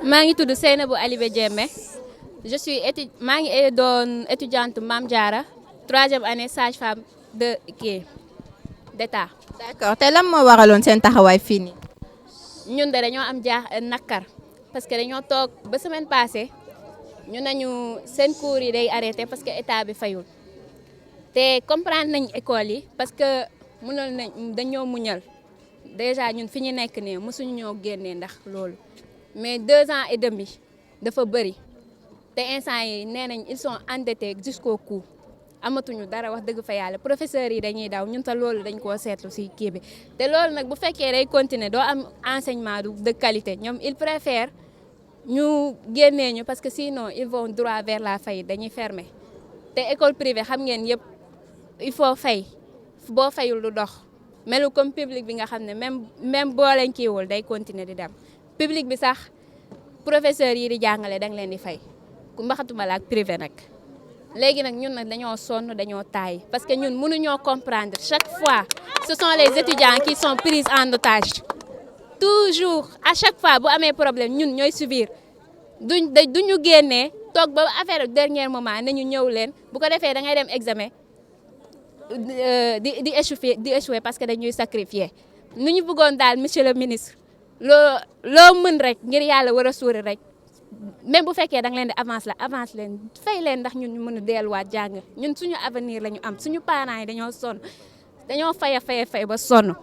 maa ngi tudd Seynabou Alibé Diémé je suis étudiante Mame Diarra 3e année sage-femme d'État. D'accord te lan moo waraloon seen taxawaay fii nii. ñun de dañoo am nakar parce que dañoo toog ba semaine passée ñu nañu seen cours yi day arrêté parce que état bi fayul te comprendre nañ école yi parce que mënal nañ dañoo muñal déjà ñun fi ñu nekk nii mësuñu ñoo génnee ndax loolu. mais 2 ans et demi dafa bëri te instant yi nee nañ ils sont endettés jusqu'au cou amatuñu dara wax dëgg fa yàlla professeurs yi dañuy daw ñun ta loolu dañ koo seetlu si kii bi te loolu nag bu fekkee day continuer doo am enseignement de qualité ñoom ils préfèrent ñu génnee ñu parce que sinon ils vont droit vers la faillite dañuy fermer te école privée xam ngeen yëpp il faut fay boo fayul du dox melu comme public bi nga xam ne même boo leen kiiwul day continuer di dem. public bi sax professeur yi di jàngale danga leen di fay ku mbaxatuma la ak privé nag léegi nag ñun nag dañoo sonn dañoo taay parce que ñun mënuñoo comprendre chaque fois ce sont les étudiants qui sont pris en otage toujours à chaque fois bu amee problème ñun ñooy subir duñu génnee toog ba affaire dernier moment ne ñu ñëw leen bu ko defee da ngay dem examen di échouer parce que dañuy sacrifier nu ñu bëggoon daal monsieur le ministre loo mën rek ngir yàlla war a suuri rek même bu fekkee da nga leen di avance leen fay leen ndax ñun ñu mën a delluwaat jàng ñun suñu avenir la ñu am suñu parents yi dañoo sonn dañoo fay ba sonn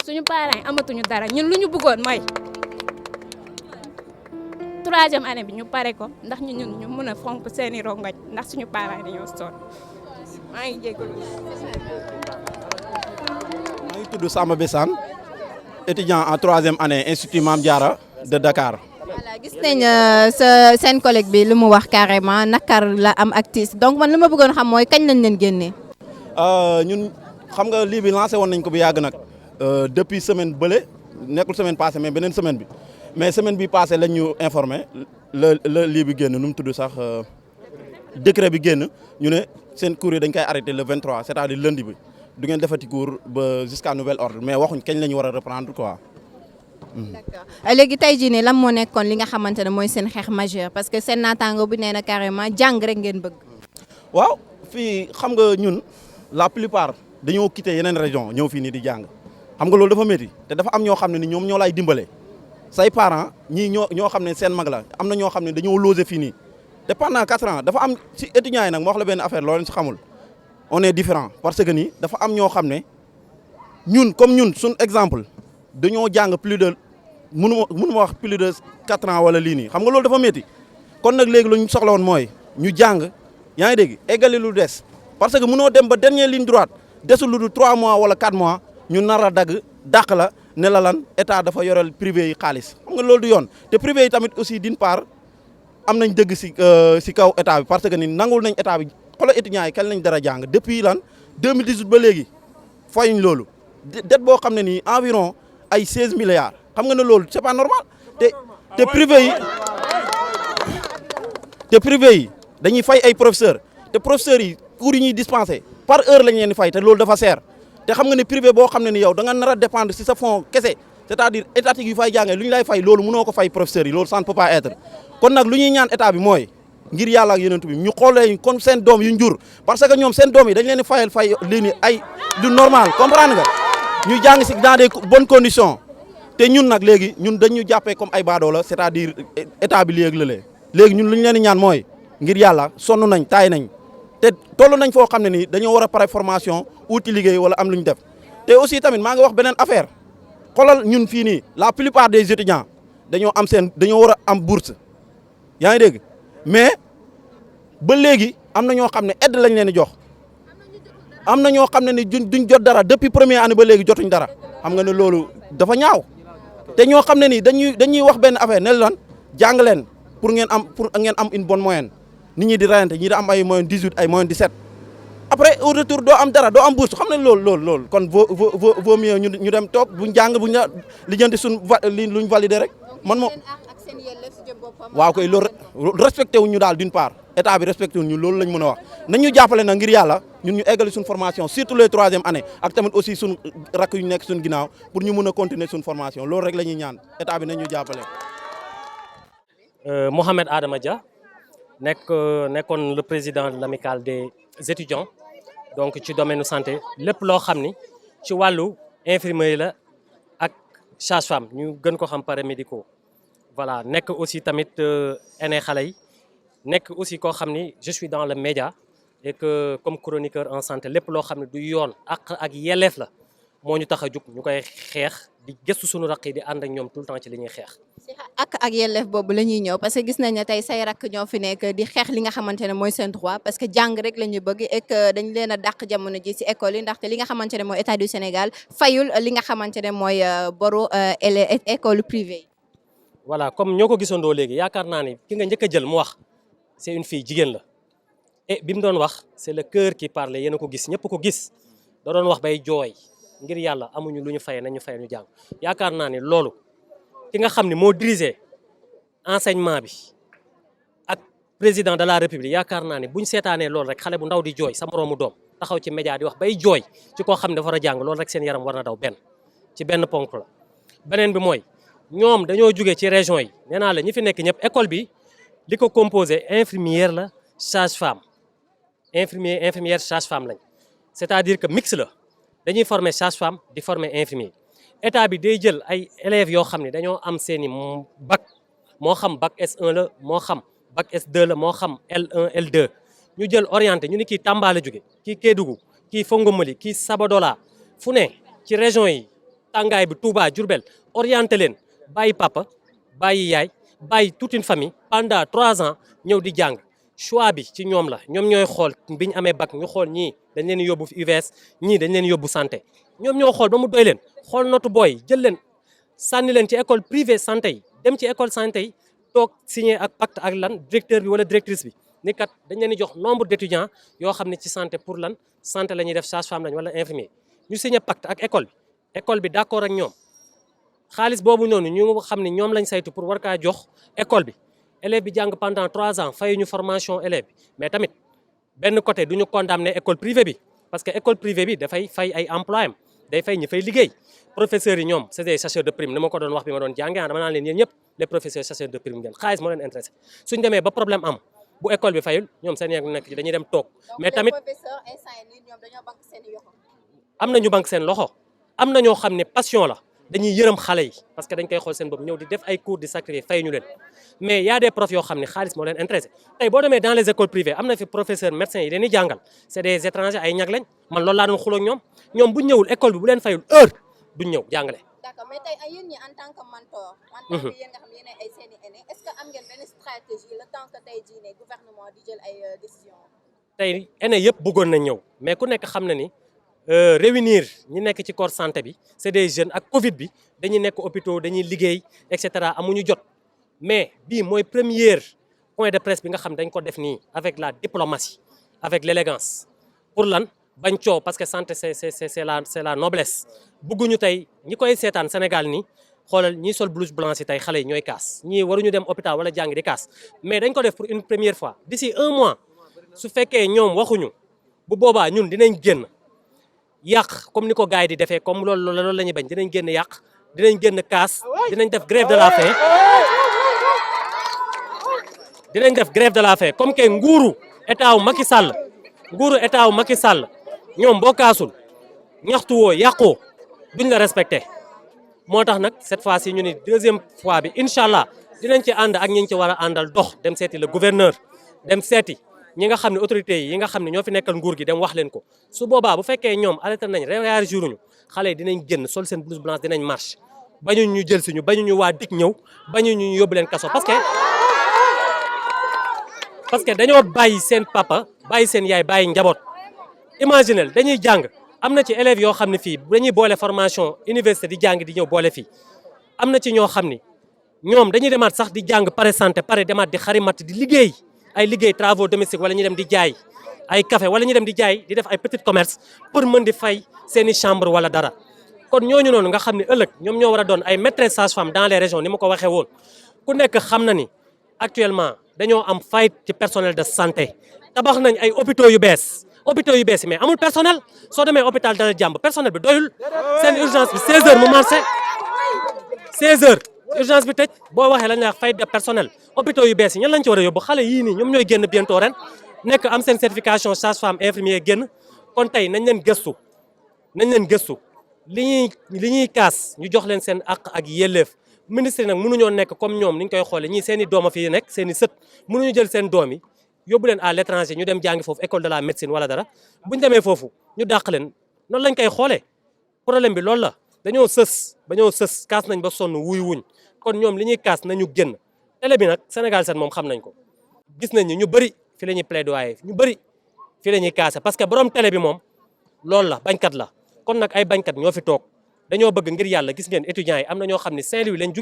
suñu parents yi amatuñu dara ñun lu ñu bëggoon mooy 3e année bi ñu pare ko ndax ñun ñu mën a fonk seeni rongoñ ndax suñu parents yi dañoo sonn maa ngi jégalu. maa ngi tudd Samba Bessane étudiant en 3e année institut Mame Diarra de Dakar. voilà gis nañ seen collègue bi lu mu wax carrément nakar la am actrice donc man li ma bëggoon xam mooy kañ lañ leen génnee. ñun xam nga lii bi lancé woon nañ ko bu yàgg nag depuis semaine bële nekkul semaine passée mais beneen semaine bi mais semaine bi passée lañ ñu informé la lii bi génn nu mu tudd sax décret bi génn ñu ne seen cours yi dañ koy arrêté le 23 c'est-à-dire lundi bi. du ngeen defati cours ba jusqu'à nouvel ordre mais waxuñ kañ la ñu war a reprendre quoi. d'accord léegi tey jii nii lan moo nekkoon li nga xamante ne mooy seen xeex majeur parce que seen naataango bi nee na carrément jàng rek ngeen bëgg. waaw fii xam nga ñun la plupart dañoo quitté yeneen région ñëw fii nii di jàng xam nga loolu dafa métti te dafa am ñoo xam ne ni ñoom ñoo lay dimbale say parents ñii ñoo xam ne seen mag la am na ñoo xam ne dañoo logé fii nii te pendant 4 ans dafa am si étudiants yi nag ma wax la benn affaire loo leen si xamul. on est différent parce que ni dafa am ñoo xam ne ñun comme ñun suñ exemple dañoo jàng plus de mënu ma wax plus de 4 ans wala lii nii xam nga loolu dafa métti kon nag léegi lu ñu soxla woon mooy ñu jàng yaa ngi dégg eggali lu des parce que mënoo dem ba dernière ligne droite desul lu du 3 mois wala 4 mois ñu nar a dàq la ne la lan état dafa yoreel privé yi xaalis xam nga loolu du yoon te privé yi tamit aussi d'une part am nañ dëgg si kaw état bi parce que ni nangul nañ état bi. xoolal étudiants yi kañ lañ dara jàng depuis lan 2018 ba léegi fayuñ loolu dette boo xam ne nii environ ay 16 milliards xam nga ne loolu c'est pas normal te privé yi dañuy fay ay professeurs te professeurs yi cours yi ñuy dispensé par heure lañ leen di fay te loolu dafa seer te xam nga ne privé boo xam ne ni yow da nga nar a dépendre si sa fonds kese c'est-à-dire étatique yu fay jàngee lu ñu lay fay loolu mënoo ko fay professeurs yi loolu ça ne peut pas être kon nag lu ñuy ñaan état bi mooy. ngir yàlla ak yeneen bi ñu xoolee kon seen doom yu njur parce que ñoom seen doom yi dañ leen di fay lii ni ay du normal comprendre nga ñu jàng si dans des bonnes conditions te ñun nag léegi ñun dañu jàppee comme ay baadoo la c'est-à-dire état bi léegi la léegi ñun lu ñu leen di ñaan mooy ngir yàlla sonn nañ taay nañ te toll nañ foo xam ne nii dañoo war a pare formation uti liggéey wala am lu ñu def te aussi tamit maa ngi wax beneen affaire xoolal ñun fii nii la plupart des étudiants dañoo war a am bourse yaa ngi dégg mais ba léegi am na ñoo xam ne aide lañ leen di jox am na ñoo xam ne ni duñ jot dara depuis première année ba léegi jotuñ dara xam nga ne loolu dafa ñaaw te ñoo xam ne ni dañuy wax benn affaire ne lan jàng leen pour ngeen am une bonne moyenne nit ñi di rayante ñi di am ay moyenne 18 ay moyenne 17 après au retour doo am dara doo am bourse xam ne loolu kon vaut mieux ñu dem toog buñ jàng buñ lijjanti luñ validé rek man moom waaw koy loolu respecté wuñ ñu daal d'une part état bi respecté wuñ ñu loolu lañ mën a wax nañ ñu jàppale na ngir yàlla ñun ñu eggali suñu formation surtout les 3e année ak tamit aussi suñu rakk yu nekk suñu ginnaaw pour ñu mën a continuer suñu formation loolu rek la ñuy ñaan état bi nañ ñu jàppale. Mohamed Adama Dia nekkoon le président de l'amicale des étudiants donc ci domaine santé lépp loo xam ni ci wàllu infirmerie la ak sage-femme ñu gën ko xam paramédicaux voilà nekk aussi tamit aîné xale yi nekk aussi koo xam ni je suis dans le média et que comme chroniqueur en santé lépp loo xam ne du yoon ak yelleef la moo ñu tax a jug ñu koy xeex di gëstu suñu raq yi di ànd ak ñoom tout le temps ci li ñuy xeex. ak yelleef boobu la ñuy ñëw parce que gis nañ ne tey say rakk ñoo fi nekk di xeex li nga xamante ne mooy seen droit parce que jàng rek la ñu bëgg et que dañ leen a dàq jamono ji ci école yi ndaxte li nga xamante ne mooy état du Sénégal fayul li nga xamante ne mooy boru école privée yi. voilà comme ñoo ko gisandoo léegi yaakaar naa ni ki nga njëkk a jël mu wax c'est une fille jigéen la et bi mu doon wax c'est le cœur qui parle yéen a ko gis ñëpp ko gis da doon wax bay jooy ngir yàlla amuñu lu ñu fayee nañu fayee ñu jàng yaakaar naa ni loolu ki nga xam ne moo dirigé enseignement bi ak président de la république yaakaar naa ne buñ seetaanee loolu rek xale bu ndaw di jooy sa moroomu doom taxaw ci média di wax bay jooy ci koo xam ne dafa war a jàng loolu rek seen yaram war na daw benn ponk la beneen bi mooy ñoom dañoo jugee ci région yi nee naa la ñi fi nekk ñëpp école bi li ko composé infirmière la sage-femme infirmière sage-femme lañ c'est-à-dire que mix la dañuy former sage-femme di former infirmier état bi day jël ay élèves yoo xam ne dañoo am seeni bac moo xam bac S1 la moo xam bac S2 la moo xam L1 L2 ñu jël orienté ñu ni kii Tamba la jóge kii Kédougou kii Fongomali kii Sabadola fu ne ci région yi tàngaay bi Touba Diourbel orienté leen bàyyi papa bàyyi yaay bàyyi toute une famille pendant 3 ans ñëw di jàng choix bi ci ñoom la ñoom ñooy xool bi ñu amee bac ñu xool ñii dañ leen yóbbu UVS ñii dañ leen yóbbu santé ñoom ñoo xool ba mu doy leen xool notu booy jël leen sànni leen ci école privée santé yi dem ci école santé yi toog signé ak pacte ak lan directeur bi wala directrice bi ni kat dañ leen di jox nombre d'étudiants yoo xam ne ci santé pour lan santé la ñuy def sage-femme lañ wala infirmier ñu signé pacte ak école bi d'accord ak ñoom xaalis boobu noonu ñu xam ne ñoom lañ saytu pour war kaa jox école bi élève bi jàng pendant 3 ans fayu ñu formation élève bi mais tamit benn côté du ñu condamné école privée bi parce que école privée bi dafay fay ay employés am day fay ñi fay liggéey professeurs yi ñoom c'est des chasseurs de primes ni ma ko doon wax bi ma doon jàngee dama naan leen yéen ñëpp les professeurs chasseurs de primes ngeen xaalis moo leen intéressé suñ demee ba problème am bu école bi fayul ñoom seen yeg nekk ci dañuy dem toog mais tamit am na ñu banque seen loxo am na ñoo xam ne passion la dañuy yërëm xale yi parce que dañ koy xool seen bopp ñëw di def ay cours di sacrifier fay ñu leen mais y a des profs yoo xam ne xaalis moo leen intéressé tey boo demee dans les écoles privées am na fi professeur médecin yi leen di jàngal c'est des étrangers ay ñag lañ man loolu laa doon xuloo ak ñoom bu ñëwul école bi bu leen fayul heure duñ ñëw jàngale. d'accord mais tey yéen ñi en tant que mentor. en tant que yéen nga xam yéen ay seeni aînés est-ce que am ngeen benn stratégie le temps que tey jii ne gouvernement di jël ay décisions. tey aînés yëpp bëggoon nañ ñëw mais ku nekk xam na ni réunir ñi nekk ci corps santé bi c'est des jeunes ak Covid bi dañuy nekk hôpitaux dañuy liggéey et cetera amuñu jot mais bii mooy premier point de presse bi nga xam dañ ko def nii avec la diplomatie avec l'élégance pour lan bañ coow parce que santé c'est la noblesse bëgguñu tey ñi koy seetaan Sénégal nii xoolal ñiy sol blouse blanche yi tey xale yi ñooy kaas ñii waruñu dem hôpital wala jàngi di kaas mais dañ ko def pour une première fois d'ici 1 mois su fekkee ñoom waxuñu bu boobaa ñun dinañ génn yàq comme ni ko gars yi di defee comme loolu la ñuy bañ dinañ génn yàq dinañ génn kaas dinañ def grève de la faim comme que nguuru état wu Macky Sall ñoom boo kaasul ñaxtu woo yàqoo duñ la respecté moo tax nag cette fois-ci ñu ni deuxième fois bi incha allah dinañ ci ànd ak ñi ci war a àndal dox dem seeti le gouverneur dem seeti ñi nga xam ne autorités yi nga xam ne ñoo fi nekkal nguur gi dem wax leen ko su boobaa bu fekkee ñoom arrêté nañ réagir ñu xale yi dinañ génn sol seen blouse blanche dinañ marche bañu ñu jël suñu bañu ñu waa dik ñëw bañu ñu yóbbu leen kaso parce que dañoo bàyyi seen papa bàyyi seen yaay bàyyi njaboot imaginel dañuy jàng am na ci élèves yoo xam ne fii dañuy boole formation université di jàng di ñëw boole fii am na ci ñoo xam ni ñoom dañuy demaat sax di jàng pare santé pare demaat di xarimat di liggéey ay liggéey travaux domestiques wala ñu dem di jaay ay café wala ñu dem di jaay di def ay petit commerce pour mën di fay seeni chambre wala dara kon ñooñu noonu nga xam ne ëllëg ñoom ñoo war a doon ay maîtresse sage-femme dans les régions ni ma ko waxee woon ku nekk xam na ni actuellement dañoo am faille ci personnel de santé tabax nañ ay hôpitaux yu bees yi mais amul personnel soo demee hôpital Dalal Jàmm personnel bi doyul seen urgence bi 16h mu marché 16h urgence bi tëj boo waxee lañ la wax faille de personnel hôpitaux yu bees yi ñan lañ ci war a yóbbu xale yii nii ñoom ñooy génn bientôt ren nekk am seen certification sage-femme infirmier génn kon tey nañ leen gëstu li ñuy kaas ñu jox leen seen àq ak yelleef ministre yi nag mënuñoo nekk comme ñoom ni ñu koy xoolee ñii seen i doom a fi nekk seen i sët mënuñu jël seen doom yi yóbbu leen à l'étranger ñu dem jàngi foofu école de la médecine wala dara buñ demee foofu ñu dàq leen noonu lañ koy xoolee problème bi loolu la dañoo sës kaas nañ ba sonn wuñ kon ñoom li ñuy kaas nañu génn télé bi nag Sénégal 7 moom xam nañ ko gis nañ ni ñu bëri fi la ñuy plaidoyer ñu bëri fi la ñuy kaase parce que borom télé bi moom loolu la bañkat la kon nag ay bañkat ñoo fi toog dañoo bëgg ngir yàlla gis ngeen étudiants yi am na ñoo xam ne Saint-Louis lañ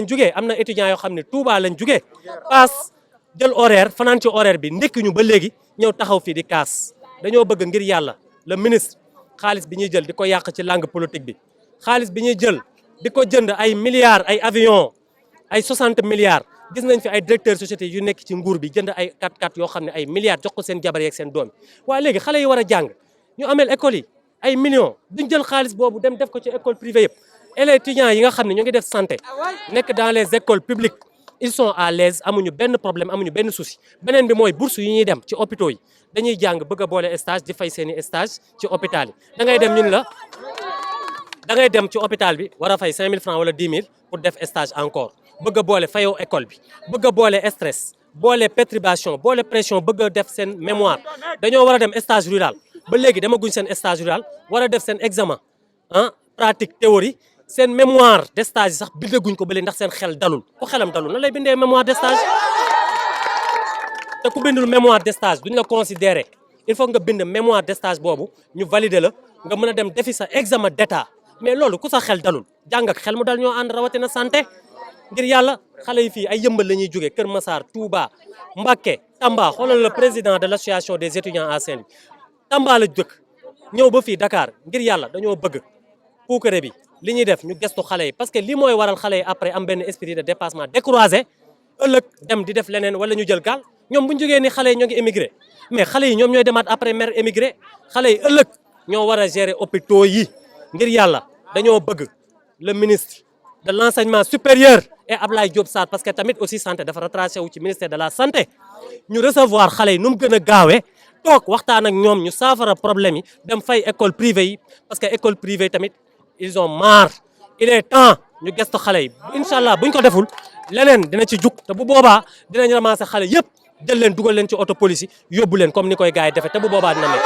jugee am na étudiants yoo xam ne Touba lañ jugee paas jël horaire fanaan ci horaire bi ndekki ñu ba léegi ñëw taxaw fii di kaas dañoo bëgg ngir yàlla le ministre xaalis bi ñuy jël di ko yàq ci langue politique bi xaalis bi ñuy jël di ko jënd ay milliards ay avion ay 60 milliards gis nañ fi ay directeurs société yu nekk ci nguur bi jënd ay 4x4 yoo xam ne ay milliards jox ko seen jabar yeeg seen doom waaye léegi xale yi war a jàng ñu ameel école yi ay millions duñ jël xaalis boobu dem def ko ci école privée yëpp et les étudiants yi nga xam ne ñoo ngi def santé nekk dans les écoles publiques ils sont à l'aise amuñu benn problème amuñu benn souci beneen bi mooy bourse yi ñuy dem ci hôpitaux yi dañuy jàng bëgg a boole stage di fay seeni stage ci hôpital yi da ngay dem ñun la da ngay dem ci hôpital bi war a fay 5000 francs wala 10 000 pour def stage encore bëgg a boole fayoo école bi bëgg a boole stress boole perturbation boole pression bëgg a def seen mémoire dañoo war a dem stage rural ba léegi demaguñ seen stage rural war a def seen examen pratique théorie seen mémoire de stage yi sax bindaguñ ko ba léegi ndax seen xel dalul ku xelam dalul nan lay bindee mémoire de stage te ku bindul mémoire de stage duñ la considérer il faut nga bind mémoire de stage boobu ñu valider la nga mën a dem defi sa examen d'état mais loolu ku sa xel dalul jàng ak xel mu dal ñoo ànd rawatina santé ngir yàlla xale yi fii ay yëmbal la ñuy jógee Kër Massar Touba Mbacké Tamba xoolal le président de l'association des étudiants à Saint-Louis Tamba la dëkk ñëw ba fii Dakar ngir yàlla dañoo bëgg puukare bi li ñuy def ñu gestu xale yi parce que li mooy waral xale yi après am benn esprit de dépassement décroisé ëllëg dem di def leneen wala ñu jël gaal ñoom bu ñu jógee ni xale yi ñoo ngi émigré mais xale yi ñoom ñooy demaat après mère émigré xale yi ëllëg ñoo war a gérer hôpitaux yi ngir yàlla dañoo bëgg le ministre de l'enseignement supérieur et Abdoulaye Diop Sarr parce que tamit aussi santé dafa retraché wu ci ministère de la santé ñu recevoir xale yi nu mu gën a gaawee toog waxtaan ak ñoom ñu saafara problème yi dem fay école privée yi parce que école privée tamit ils ont marre il est temps ñu gestu xale yi incha allah buñ ko deful leneen dina ci jug te bu boobaa dinañ ramasser xale yëpp jël leen dugal leen ci auto police yi yóbbu leen comme ni koy gars yi defee te bu boobaa dina nekk.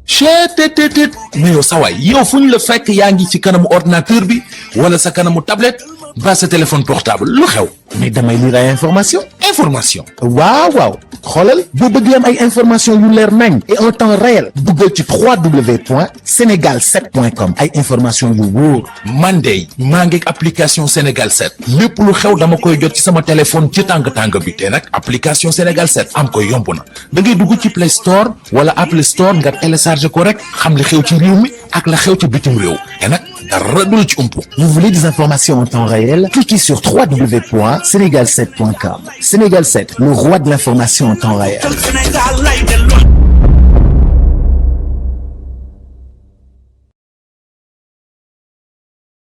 cheetetetet mais yow sawaay yow fu ñu la fekk yaa ngi ci kanamu ordinateur bi wala sa kanamu tablette ba sa téléphone portable lu xew mais damay lire ay information waaw xoolal boo bëgg am ay information yu leer nañ et en temps réel duggal ci www.senegal7.com ay information yu wóor man de maa ngi application Sénégal 7 lépp lu xew dama koy jot ci sama téléphone ci tàng bi te nag application Sénégal 7 am ko yomb na da ngay dugg ci Play Store wala Apple Store nga télécharger ko rek xam li xew ci réew mi ak la xew ci bitim réew te nag dara du la ci umpu. Vous voulez des informations en temps réel? Cliquez sur www.senegal7.com. Sénégal 7, le roi de l'information en temps réel.